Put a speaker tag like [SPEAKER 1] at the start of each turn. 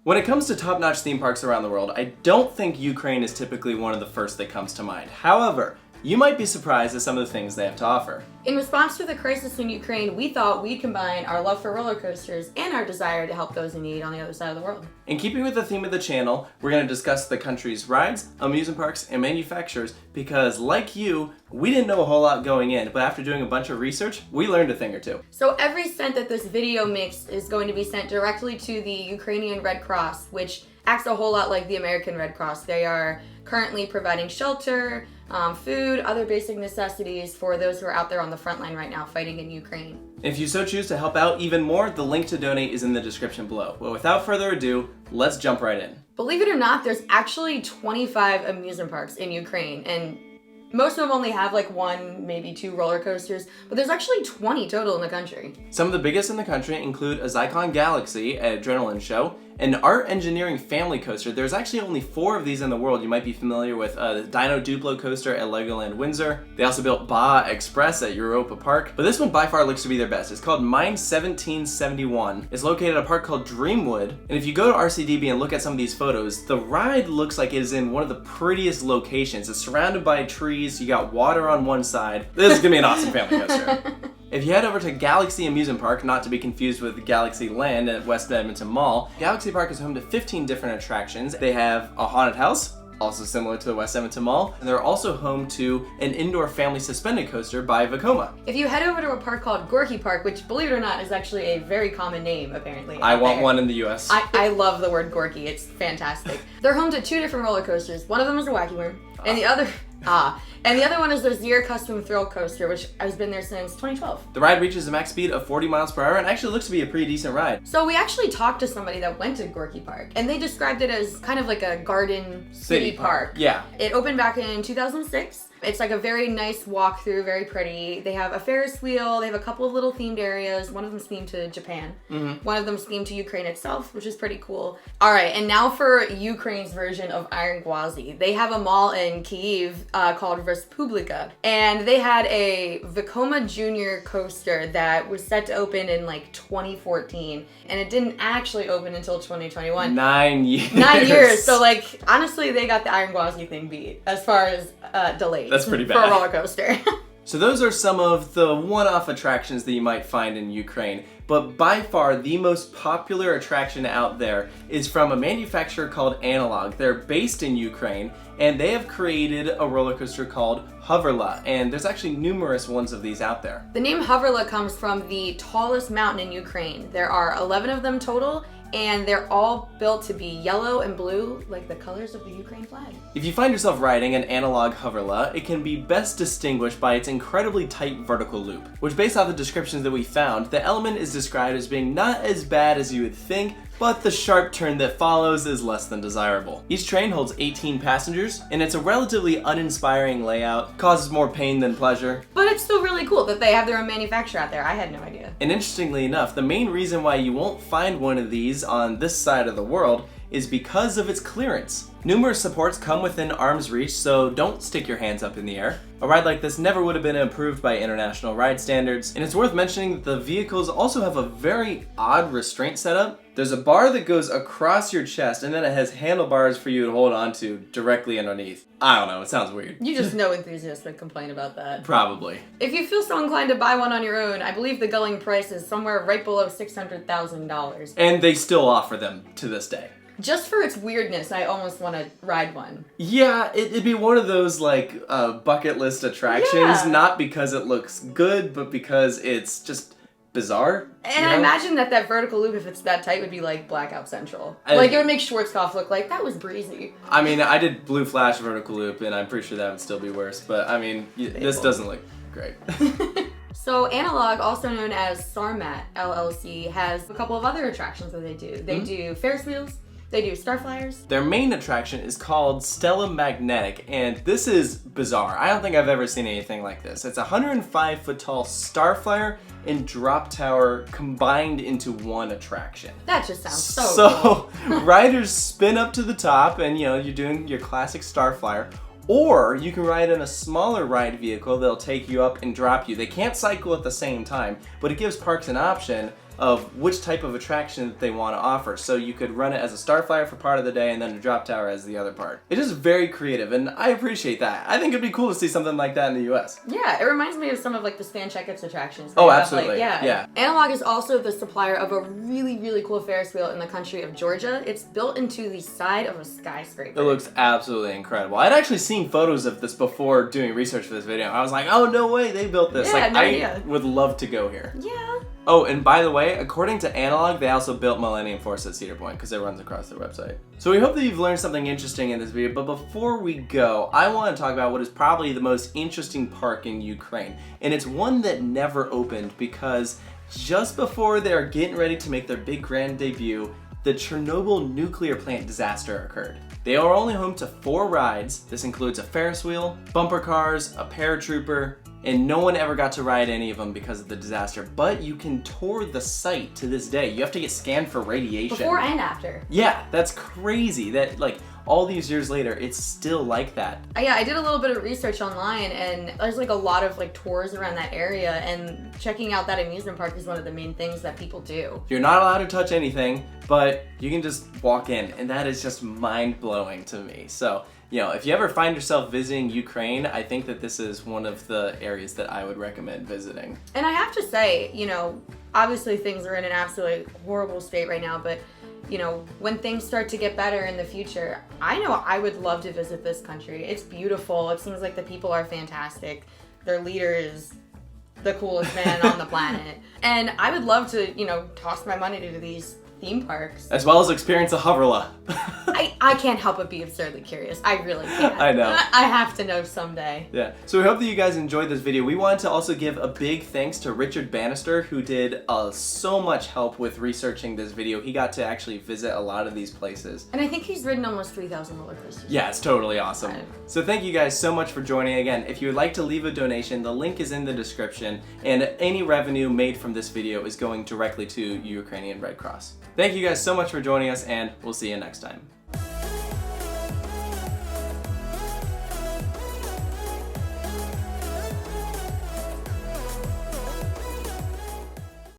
[SPEAKER 1] When it comes to top-notch theme parks around the world, I don't think Ukraine is typically one of the first that comes to mind. However, you might be surprised at some of the things they have to offer.
[SPEAKER 2] In response to the crisis in Ukraine, we thought we'd combine our love for roller coasters and our desire to help those in need on the other side of the world.
[SPEAKER 1] In keeping with the theme of the channel, we're going to discuss the country's rides, amusement parks, and manufacturers because, like you, we didn't know a whole lot going in, but after doing a bunch of research, we learned a thing or two.
[SPEAKER 2] So every cent that this video makes is going to be sent directly to the Ukrainian Red Cross, which acts a whole lot like the American Red Cross. They are currently providing shelter, food, other basic necessities for those who are out there on the front line right now fighting in Ukraine.
[SPEAKER 1] If you so choose to help out even more, the link to donate is in the description below. Well, without further ado, let's jump right in.
[SPEAKER 2] Believe it or not, there's actually 25 amusement parks in Ukraine, and most of them only have like one, maybe two roller coasters, but there's actually 20 total in the country.
[SPEAKER 1] Some of the biggest in the country include a Zyklon Galaxy, an adrenaline show, an art engineering family coaster. There's actually only 4 of these in the world. You might be familiar with the Dino Duplo coaster at Legoland Windsor. They also built Baja Express at Europa Park, but this one by far looks to be their best. It's called Mine 1771. It's located at a park called Dreamwood, and if you go to RCDB and look at some of these photos, the ride looks like it is in one of the prettiest locations. It's surrounded by trees, you got water on one side. This is gonna be an awesome family coaster. If you head over to Galaxy Amusement Park, not to be confused with Galaxy Land at West Edmonton Mall, Galaxy Park is home to 15 different attractions. They have a haunted house, also similar to the West Edmonton Mall, and they're also home to an indoor family suspended coaster by Vekoma.
[SPEAKER 2] If you head over to a park called Gorky Park, which believe it or not is actually a very common name apparently.
[SPEAKER 1] I want one in the US.
[SPEAKER 2] I love the word Gorky, it's fantastic. They're home to 2 different roller coasters. One of them is a Wacky Worm, and the other one is the Zier Custom Thrill Coaster, which has been there since 2012.
[SPEAKER 1] The ride reaches a max speed of 40 miles per hour and actually looks to be a pretty decent ride.
[SPEAKER 2] So we actually talked to somebody that went to Gorky Park, and they described it as kind of like a garden city park.
[SPEAKER 1] Yeah.
[SPEAKER 2] It opened back in 2006. It's like a very nice walkthrough, very pretty. They have a Ferris wheel, they have a couple of little themed areas. One of them's themed to Japan. One of them's themed to Ukraine itself, which is pretty cool. All right, and now for Ukraine's version of Iron Gwazi. They have a mall in Kyiv called Respublika, and they had a Vekoma Junior coaster that was set to open in like 2014, and it didn't actually open until 2021.
[SPEAKER 1] 9 years.
[SPEAKER 2] 9 years. So like, honestly, they got the Iron Gwazi thing beat as far as delays.
[SPEAKER 1] That's pretty bad.
[SPEAKER 2] For a roller coaster.
[SPEAKER 1] So those are some of the one-off attractions that you might find in Ukraine, but by far the most popular attraction out there is from a manufacturer called Analog. They're based in Ukraine, and they have created a roller coaster called Hoverla, and there's actually numerous ones of these out there.
[SPEAKER 2] The name Hoverla comes from the tallest mountain in Ukraine. There are 11 of them total, and they're all built to be yellow and blue, like the colors of the Ukraine flag.
[SPEAKER 1] If you find yourself riding an Analog Hoverla, it can be best distinguished by its incredibly tight vertical loop, which based off the descriptions that we found, the element is described as being not as bad as you would think, but the sharp turn that follows is less than desirable. Each train holds 18 passengers, and it's a relatively uninspiring layout, causes more pain than pleasure.
[SPEAKER 2] But it's still really cool that they have their own manufacturer out there. I had no idea.
[SPEAKER 1] And interestingly enough, the main reason why you won't find one of these on this side of the world is because of its clearance. Numerous supports come within arm's reach, so don't stick your hands up in the air. A ride like this never would have been approved by international ride standards, and it's worth mentioning that the vehicles also have a very odd restraint setup. There's a bar that goes across your chest, and then it has handlebars for you to hold onto directly underneath. I don't know, it sounds weird.
[SPEAKER 2] You just know enthusiasts that complain about that.
[SPEAKER 1] Probably.
[SPEAKER 2] If you feel so inclined to buy one on your own, I believe the going price is somewhere right below $600,000.
[SPEAKER 1] And they still offer them to this day.
[SPEAKER 2] Just for its weirdness, I almost want to ride one.
[SPEAKER 1] Yeah, it'd be one of those like bucket list attractions,
[SPEAKER 2] Yeah.
[SPEAKER 1] Not because it looks good, but because it's just bizarre.
[SPEAKER 2] And I imagine that vertical loop, if it's that tight, would be like Blackout Central. Like it would make Schwarzkopf look like that was breezy.
[SPEAKER 1] I mean, I did Blue Flash vertical loop, and I'm pretty sure that would still be worse. But I mean, this doesn't look great.
[SPEAKER 2] So Analog, also known as Sarmat LLC, has a couple of other attractions that they do. They do Ferris wheels. They do Starflyers.
[SPEAKER 1] Their main attraction is called Stella Magnetic, and this is bizarre. I don't think I've ever seen anything like this. It's a 105-foot tall Starflyer and drop tower combined into one attraction.
[SPEAKER 2] That just sounds so cool.
[SPEAKER 1] Riders spin up to the top, and you're doing your classic Starflyer. Or you can ride in a smaller ride vehicle that'll take you up and drop you. They can't cycle at the same time, but it gives parks an option of which type of attraction that they want to offer. So you could run it as a Starflyer for part of the day and then a drop tower as the other part. It is very creative, and I appreciate that. I think it'd be cool to see something like that in the US.
[SPEAKER 2] Yeah, it reminds me of some of like the Span Check-Its attractions.
[SPEAKER 1] Oh,
[SPEAKER 2] have,
[SPEAKER 1] absolutely.
[SPEAKER 2] Like,
[SPEAKER 1] yeah.
[SPEAKER 2] Analog is also the supplier of a really, really cool Ferris wheel in the country of Georgia. It's built into the side of a skyscraper.
[SPEAKER 1] It looks absolutely incredible. I'd actually seen photos of this before doing research for this video. I was like, oh, no way, they built this.
[SPEAKER 2] Yeah,
[SPEAKER 1] like,
[SPEAKER 2] no
[SPEAKER 1] I
[SPEAKER 2] idea.
[SPEAKER 1] would love to go here.
[SPEAKER 2] Yeah.
[SPEAKER 1] Oh, and by the way, according to Analog, they also built Millennium Force at Cedar Point because it runs across their website. So we hope that you've learned something interesting in this video, but before we go, I want to talk about what is probably the most interesting park in Ukraine. And it's one that never opened because just before they're getting ready to make their big grand debut, the Chernobyl nuclear plant disaster occurred. They are only home to 4 rides. This includes a Ferris wheel, bumper cars, a paratrooper, and no one ever got to ride any of them because of the disaster. But you can tour the site to this day. You have to get scanned for radiation.
[SPEAKER 2] Before and after.
[SPEAKER 1] Yeah, that's crazy that like all these years later, it's still like that.
[SPEAKER 2] Yeah, I did a little bit of research online, and there's like a lot of like tours around that area, and checking out that amusement park is one of the main things that people do.
[SPEAKER 1] You're not allowed to touch anything, but you can just walk in, and that is just mind-blowing to me. So, you know, if you ever find yourself visiting Ukraine, I think that this is one of the areas that I would recommend visiting.
[SPEAKER 2] And I have to say, you know, obviously things are in an absolutely horrible state right now, but you know, when things start to get better in the future, I know I would love to visit this country. It's beautiful. It seems like the people are fantastic. Their leader is the coolest man on the planet. And I would love to, you know, toss my money to these theme parks.
[SPEAKER 1] As well as experience a Hoverla.
[SPEAKER 2] I can't help but be absurdly curious. I really can't.
[SPEAKER 1] I know.
[SPEAKER 2] I have to know someday.
[SPEAKER 1] Yeah. So we hope that you guys enjoyed this video. We wanted to also give a big thanks to Richard Bannister, who did so much help with researching this video. He got to actually visit a lot of these places.
[SPEAKER 2] And I think he's ridden almost 3,000 roller coasters.
[SPEAKER 1] Yeah, it's totally awesome.
[SPEAKER 2] Right.
[SPEAKER 1] So thank you guys so much for joining. Again, if you would like to leave a donation, the link is in the description, and any revenue made from this video is going directly to Ukrainian Red Cross. Thank you guys so much for joining us, and we'll see you next time.